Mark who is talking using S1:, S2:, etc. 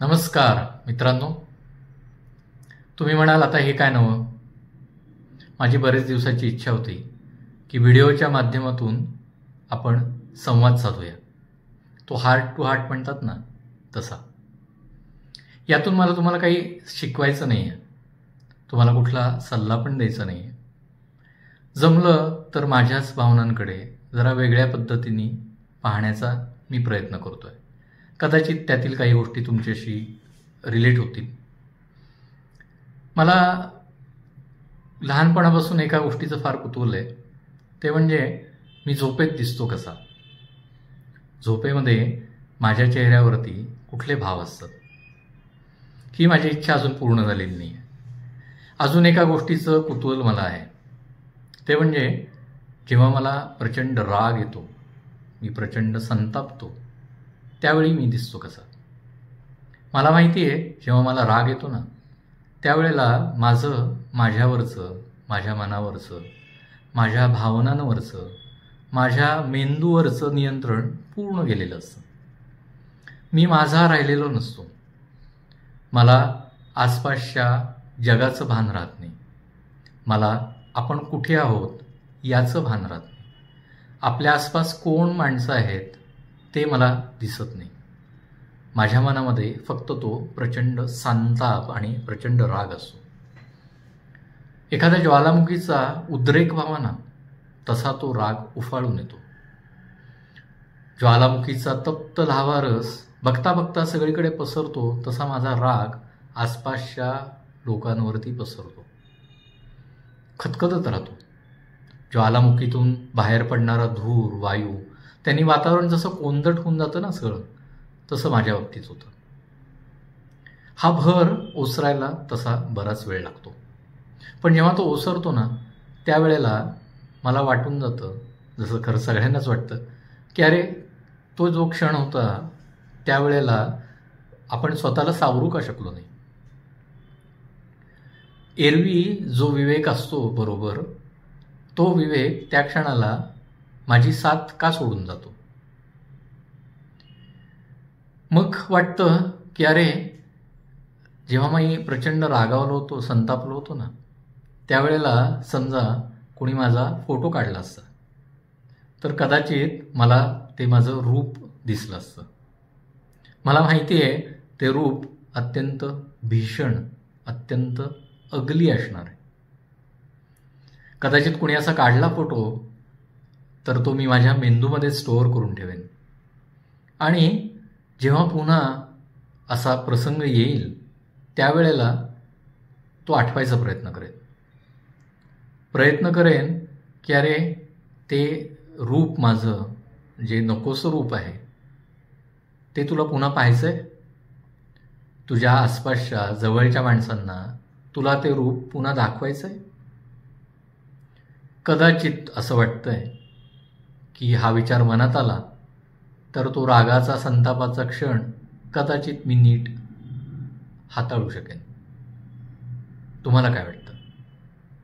S1: नमस्कार मित्रांनो, तुम्ही म्हणाल आता हे काय नवं. माझी बरेच दिवसाची इच्छा होती की व्हिडिओच्या माध्यमातून आपण संवाद साधूया. तो हार्ट टू हार्ट म्हणतात ना, तसा. यातून मला तुम्हाला काही शिकवायचं नाही आहे, तुम्हाला कुठला सल्ला पण द्यायचा नाही आहे. जमलं तर माझ्याच भावनांकडे जरा वेगळ्या पद्धतीने पाहण्याचा मी प्रयत्न करतोय. कदाचित त्यातील काही गोष्टी तुमच्याशी रिलेट होतील. मला लहानपणापासून एका गोष्टीचं फार कुतूहल आहे, ते म्हणजे मी झोपेत दिसतो कसा. झोपेमध्ये माझ्या चेहऱ्यावरती कुठले भाव असतात, ही माझी इच्छा अजून पूर्ण झालेली नाही आहे. अजून एका गोष्टीचं कुतूहल मला आहे, ते म्हणजे जेव्हा मला प्रचंड राग येतो, मी प्रचंड संतापतो, त्यावेळी मी दिसतो कसा. मला माहिती आहे, जेव्हा मला राग येतो ना, त्यावेळेला माझ्यावरचं, माझ्या मनावरचं, माझ्या भावनांवरचं, माझ्या मेंदूवरचं नियंत्रण पूर्ण गेलेलं असतं. मी माझा राहिलेलो नसतो. मला आसपासच्या जगाचं भान राहत नाही. मला आपण कुठे आहोत याचं भान राहत नाही. आपल्या आसपास कोण माणसं आहेत ते मला दिसत नाही. माझ्या मनामध्ये फक्त तो प्रचंड संताप आणि प्रचंड राग असतो. एखाद्या ज्वालामुखीचा उद्रेक व्हावा ना, तसा तो राग उफाळून येतो. ज्वालामुखीचा तप्त लाव्हारस बघता बघता सगळीकडे पसरतो, तसा माझा राग आसपासच्या लोकांवरती पसरतो, खतखतत राहतो. ज्वालामुखीतून बाहेर पडणारा धूर, वायू, त्यांनी वातावरण जसं कोंदट होऊन जातं ना सगळं, तसं माझ्या बाबतीत होतं. हा भर ओसरायला तसा बराच वेळ लागतो, पण जेव्हा तो ओसरतो ना, त्यावेळेला मला वाटून जातं, जसं खरं सगळ्यांनाच वाटतं, की अरे, तो जो क्षण होता त्यावेळेला आपण स्वतःला सावरू का शकलो नाही. एरवी जो विवेक असतो बरोबर, तो विवेक त्या क्षणाला माझी साथ का सोडून जातो. मग वाटतं की अरे, जेव्हा मी प्रचंड रागावलो होतो, संतापलो होतो ना, त्यावेळेला समजा कोणी माझा फोटो काढला असता, तर कदाचित मला ते माझं रूप दिसलं असतं. मला माहिती आहे ते रूप अत्यंत भीषण, अत्यंत अगली असणार आहे. कदाचित कोणी असा काढला फोटो तर तो मी माझ्या मेंदूमध्ये स्टोअर करून ठेवेन, आणि जेव्हा पुन्हा असा प्रसंग येईल त्यावेळेला तो आठवायचा प्रयत्न करेन की अरे, ते रूप माझं जे नकोसं रूप आहे ते तुला पुन्हा पाहायचंय. तुझ्या आसपासच्या जवळच्या माणसांना तुला ते रूप पुन्हा दाखवायचंय. कदाचित असं वाटतंय की हा विचार मनात आला तर तो रागाचा, संतापाचा क्षण कदाचित मी नीट हाताळू शकेन. तुम्हाला काय वाटतं?